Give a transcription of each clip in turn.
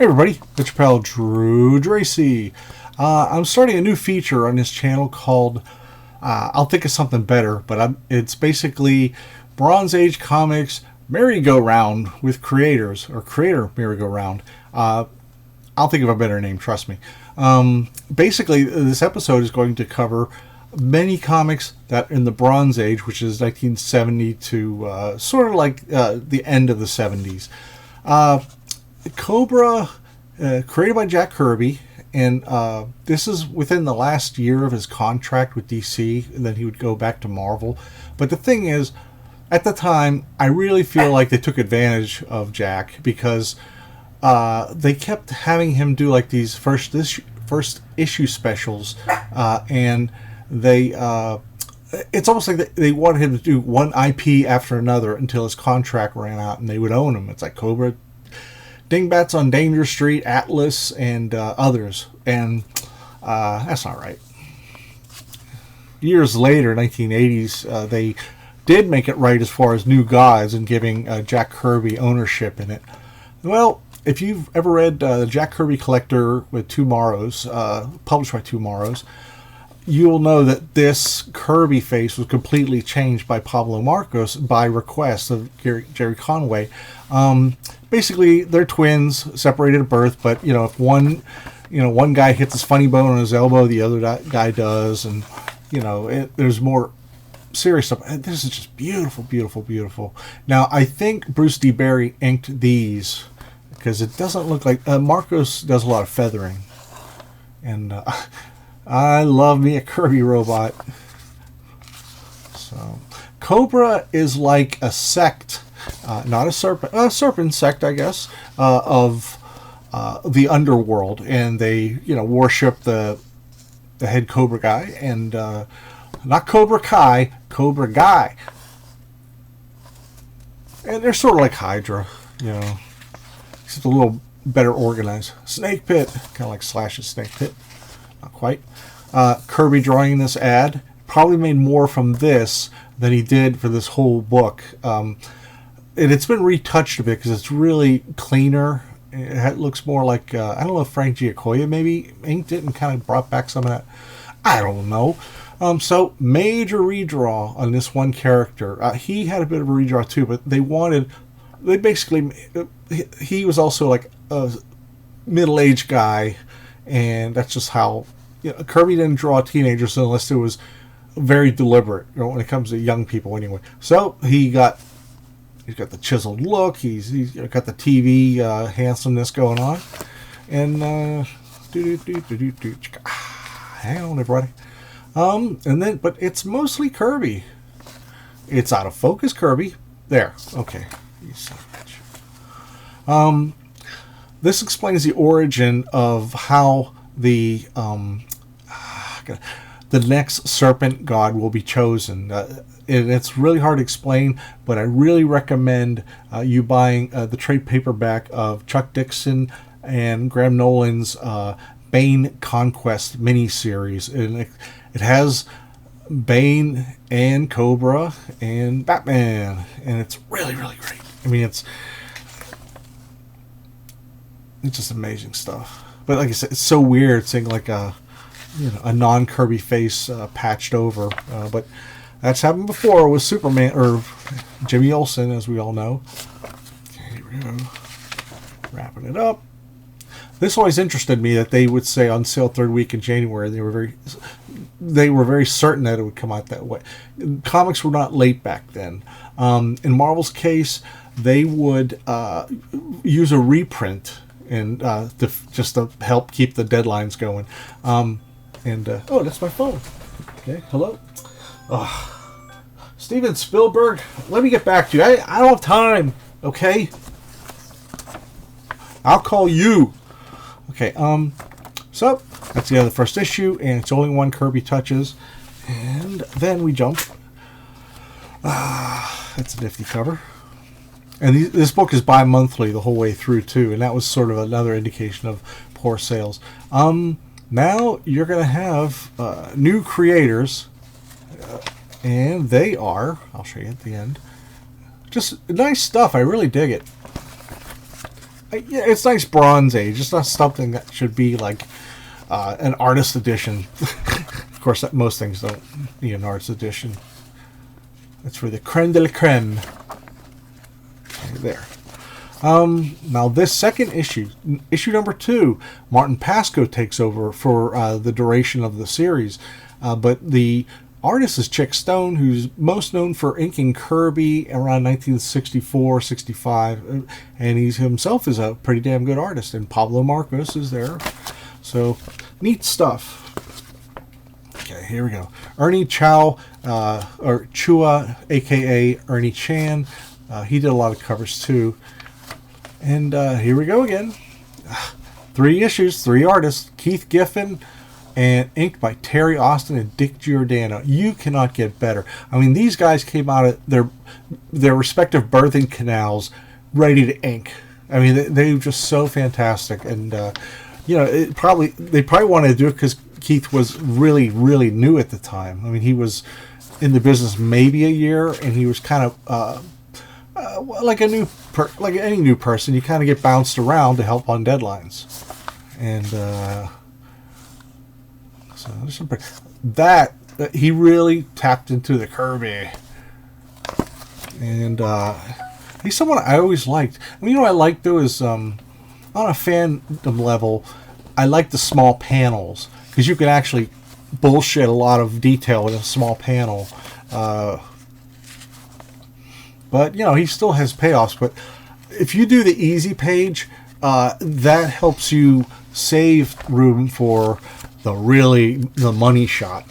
Hey everybody, it's your pal Drew Dracy. I'm starting a new feature on this channel called I'll think of something better, but it's basically Bronze Age comics merry-go-round with creators, or creator merry-go-round. I'll think of a better name, trust me. Basically, this episode is going to cover many comics that in the Bronze Age, which is 1970 to sort of like the end of the 70s. Cobra, created by Jack Kirby, and this is within the last year of his contract with DC, and then he would go back to Marvel. But the thing is, at the time, I really feel like they took advantage of Jack, because they kept having him do like these first issue specials, and they it's almost like they wanted him to do one IP after another until his contract ran out, and they would own him. It's like Cobra, Dingbats on Danger Street, Atlas, and others, and that's not right. Years later, 1980s, they did make it right as far as New Gods and giving Jack Kirby ownership in it. Well, if you've ever read the Jack Kirby Collector with Tomorrows, published by Tomorrows, you'll know that this Kirby face was completely changed by Pablo Marcos by request of Jerry Conway. Basically, they're twins, separated at birth, but if one guy hits his funny bone on his elbow, the other guy does, and there's more serious stuff. This is just beautiful, beautiful, beautiful. Now, I think Bruce D. Berry inked these, because it doesn't look like Marcos does a lot of feathering, and I love me a Kirby robot. So, Cobra is like a sect. Not a serpent sect, I guess, of the underworld, and they, worship the head Cobra guy, and not Cobra Kai, Cobra Guy, and they're sort of like Hydra, except a little better organized. Snake Pit, kind of like Slash's Snake Pit, not quite. Kirby drawing this ad probably made more from this than he did for this whole book. And it's been retouched a bit because it's really cleaner. It looks more like, I don't know if Frank Giacoya maybe inked it and kind of brought back some of that. I don't know. So, major redraw on this one character. He had a bit of a redraw too, but he was also like a middle-aged guy, and that's just how, Kirby didn't draw teenagers unless it was very deliberate, when it comes to young people anyway. So, he's got the chiseled look. He's got the TV handsomeness going on, and hang on, everybody. But it's mostly Kirby. It's out of focus, Kirby. There, okay. You son of a bitch. This explains the origin of how the next serpent god will be chosen. It's really hard to explain, but I really recommend you buying the trade paperback of Chuck Dixon and Graham Nolan's Bane Conquest miniseries. And it has Bane and Cobra and Batman, and it's really, really great. I mean, it's just amazing stuff. But like I said, it's so weird seeing like a non-Kirby face patched over, but that's happened before with Superman, or Jimmy Olsen, as we all know. Okay, here we go. Wrapping it up. This always interested me that they would say on sale third week in January. They were very certain that it would come out that way. Comics were not late back then. In Marvel's case, they would use a reprint and just to help keep the deadlines going. Oh, that's my phone. Okay, hello. Steven Spielberg, let me get back to you. I don't have time, okay? I'll call you. Okay, so that's the end of the first issue, and it's only one Kirby touches. And then we jump. That's a nifty cover. And this book is bi-monthly the whole way through, too, and that was sort of another indication of poor sales. Now you're going to have new creators. And they are, I'll show you at the end, just nice stuff. I really dig it. Yeah, it's nice Bronze Age. It's not something that should be like an artist edition. Of course, most things don't need an artist edition. That's for the creme de la creme. Okay, there. Now this second issue number 2, Martin Pasco takes over for the duration of the series. But the artist is Chick Stone, who's most known for inking Kirby around 1964, 65. And he himself is a pretty damn good artist. And Pablo Marcos is there. So, neat stuff. Okay, here we go. Ernie Chow, or Chua, a.k.a. Ernie Chan. He did a lot of covers too. And here we go again. 3 issues, 3 artists. Keith Giffen, and inked by Terry Austin and Dick Giordano. You cannot get better. I mean, these guys came out of their respective birthing canals ready to ink. I mean, they were just so fantastic. And, you know, they probably wanted to do it because Keith was really, really new at the time. I mean, he was in the business maybe a year, and he was kind of like like any new person. You kind of get bounced around to help on deadlines, and so there's some that he really tapped into the Kirby, and he's someone I always liked. I mean, you know what I like though is on a fandom level, I like the small panels because you can actually bullshit a lot of detail in a small panel. But, you know, he still has payoffs. But if you do the easy page, that helps you save room for the money shot.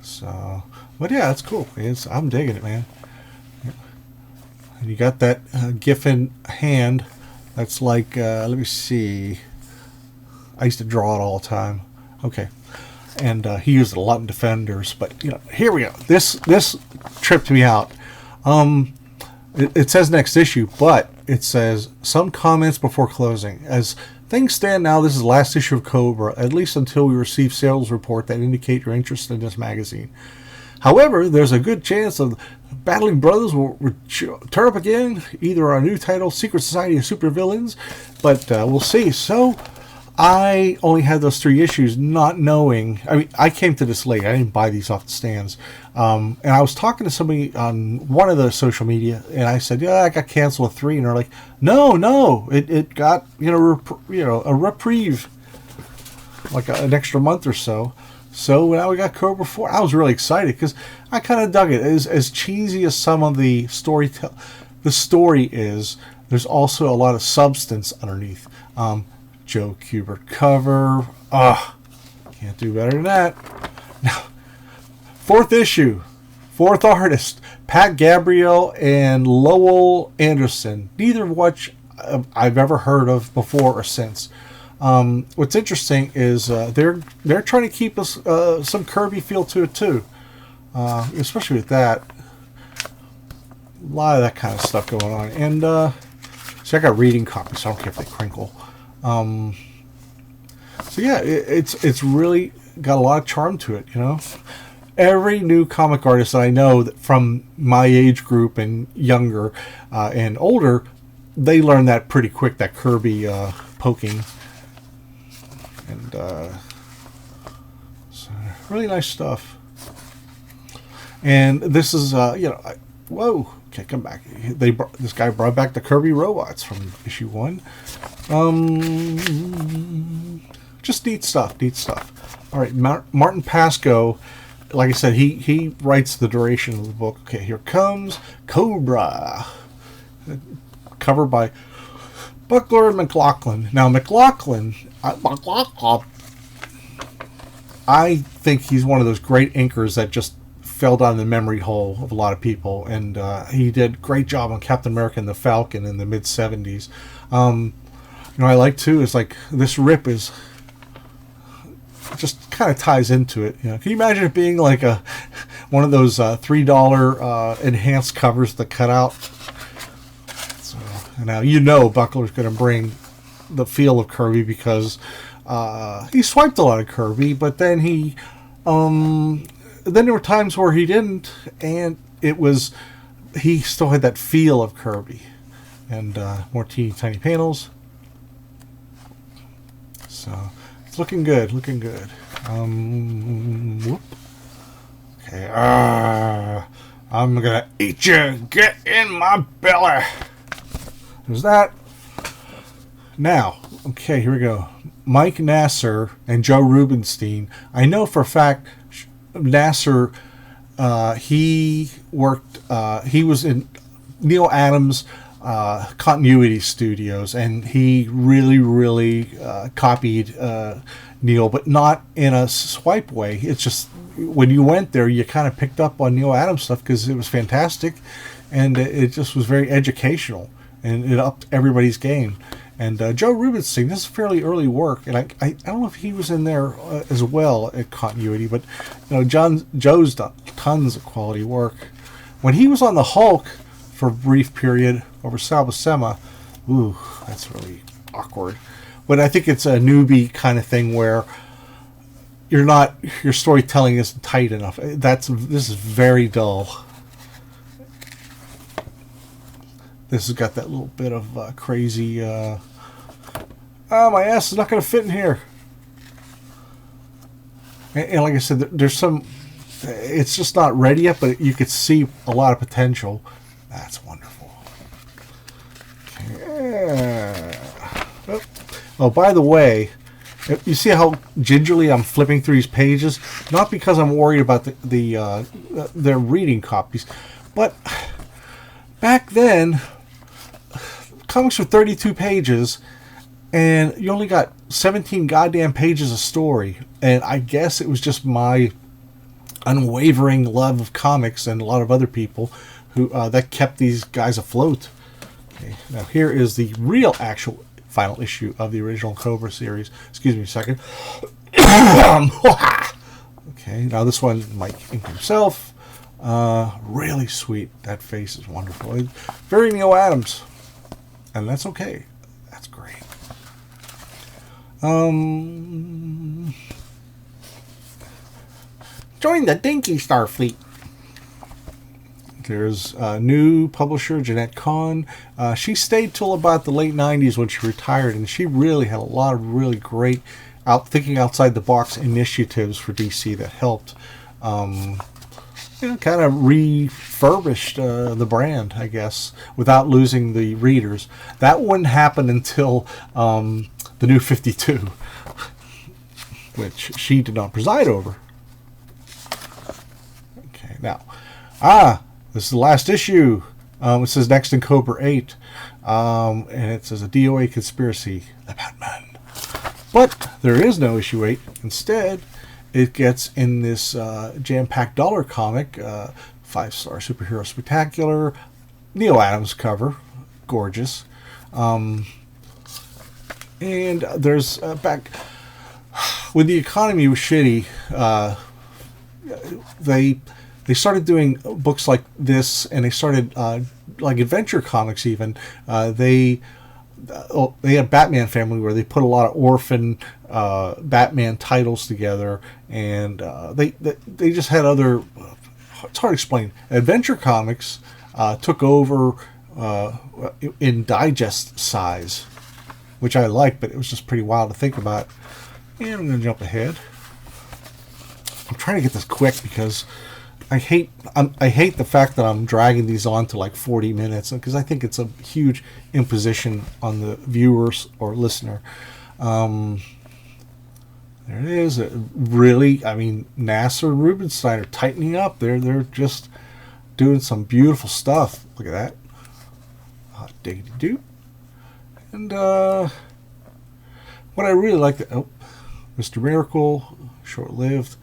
So, but yeah, it's cool. I'm digging it, man. And you got that Giffen hand. That's like, let me see. I used to draw it all the time. Okay. And he used it a lot in Defenders. But, you know, here we go. This tripped me out. It says next issue, but it says some comments before closing. As things stand now, this is the last issue of Cobra, at least until we receive sales report that indicate your interest in this magazine. However, there's a good chance of Battling Brothers will turn up again, either on a new title, Secret Society of Supervillains, but we'll see. So, I only had those 3 issues, not knowing. I mean, I came to this late. I didn't buy these off the stands. And I was talking to somebody on one of the social media, and I said, "Yeah, I got canceled at 3." And they're like, "No, it got a reprieve, like an extra month or so." So now we got Cobra 4. I was really excited because I kind of dug it. As cheesy as some of the story is, there's also a lot of substance underneath. Joe Kubert cover. Can't do better than that. Now, 4th issue, 4th artist, Pat Gabriel and Lowell Anderson. Neither of which I've ever heard of before or since. What's interesting is they're trying to keep us some Kirby feel to it too, especially with that. A lot of that kind of stuff going on, and so I got reading copies, so I don't care if they crinkle. So yeah, it's really got a lot of charm to it, you know. Every new comic artist that I know that from my age group and younger and older, they learn that pretty quick, that Kirby poking. And so really nice stuff. And this is, whoa, okay, come back. This guy brought back the Kirby robots from issue 1. Just neat stuff. All right, Martin Pasco, like I said, he writes the duration of the book. Okay, here comes Cobra, covered by Buckler and McLaughlin. Now McLaughlin, I think he's one of those great inkers that just fell down the memory hole of a lot of people, and he did a great job on Captain America and the Falcon in the mid-70s. You know, I like too is like this rip is just kind of ties into it. You know, can you imagine it being like one of those $3 enhanced covers that cut out? So now you know Buckler's going to bring the feel of Kirby because he swiped a lot of Kirby, but then then there were times where he didn't, and he still had that feel of Kirby. And more teeny tiny panels. So it's looking good, looking good. Whoop. Okay, I'm gonna eat you. Get in my belly. There's that. Now, okay, here we go. Mike Nasser and Joe Rubinstein. I know for a fact Nasser, he worked, he was in Neil Adams' continuity studios, and he really copied Neil, but not in a swipe way. It's just when you went there, you kind of picked up on Neil Adams stuff because it was fantastic, and it just was very educational, and it upped everybody's game. And Joe Rubinstein, this is fairly early work, and I don't know if he was in there as well at continuity, but Joe's done tons of quality work. When he was on the Hulk for a brief period over Sal Buscema, ooh, that's really awkward. But I think it's a newbie kind of thing where your storytelling isn't tight enough. This is very dull. This has got that little bit of crazy. My ass is not going to fit in here. And like I said, there's some. It's just not ready yet, but you could see a lot of potential. That's wonderful. Okay. Oh, by the way, you see how gingerly I'm flipping through these pages? Not because I'm worried about their reading copies, but back then, comics were 32 pages, and you only got 17 goddamn pages of story. And I guess it was just my unwavering love of comics and a lot of other people who that kept these guys afloat. Okay, now here is the real actual final issue of the original Cobra series. Excuse me a second. Okay, now this one, Mike Ink himself. Really sweet. That face is wonderful. Very Neil Adams. And that's okay. That's great. Join the Dinky Starfleet. There's a new publisher, Jeanette Kahn. She stayed till about the late 90s when she retired, and she really had a lot of really great thinking outside the box initiatives for DC that helped kind of refurbished the brand, I guess, without losing the readers. That wouldn't happen until the New 52, which she did not preside over. Okay, now, this is the last issue. It says next in Cobra 8, and it says a DOA conspiracy, the Batman. But there is no issue 8. Instead, it gets in this jam-packed dollar comic, 5-star superhero spectacular, Neil Adams cover, gorgeous. And there's back when the economy was shitty, they started doing books like this, and they started like adventure comics even. They had Batman Family where they put a lot of orphan Batman titles together, and they just had other. It's hard to explain. Adventure comics took over in digest size, which I like, but it was just pretty wild to think about. And I'm going to jump ahead. I'm trying to get this quick because I hate the fact that I'm dragging these on to like 40 minutes, because I think it's a huge imposition on the viewers or listener. There it is. Really, I mean, Nasser and Rubinstein are tightening up. They're just doing some beautiful stuff. Look at that. Diggity doo. And what I really like, Mr. Miracle, short-lived.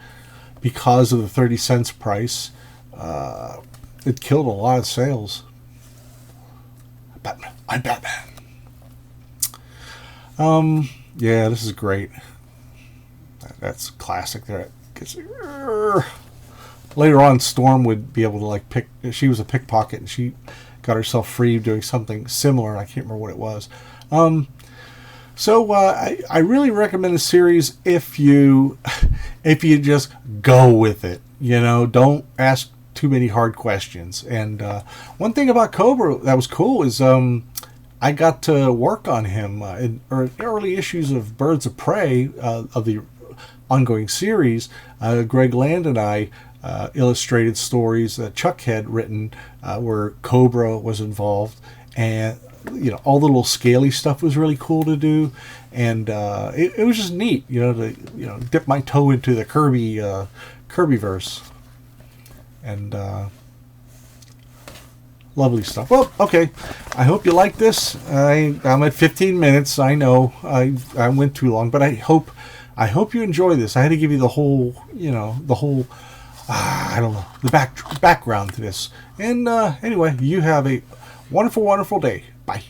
Because of the 30 cents price, it killed a lot of sales. Batman. I'm Batman. Yeah, this is great. That's classic there. Later on, Storm would be able to like pick. She was a pickpocket, and she got herself free doing something similar. I can't remember what it was. So I really recommend the series if you just go with it. Don't ask too many hard questions. And one thing about Cobra that was cool is I got to work on him in early issues of Birds of Prey of the ongoing series. Greg Land and I illustrated stories that Chuck had written where Cobra was involved, and all the little scaly stuff was really cool to do, and it was just neat, to dip my toe into the Kirby verse, and lovely stuff. Well, okay. I hope you like this. I'm at 15 minutes. I know I went too long, but I hope you enjoy this. I had to give you the whole, I don't know, the background to this. And anyway, you have a wonderful, wonderful day. Bye.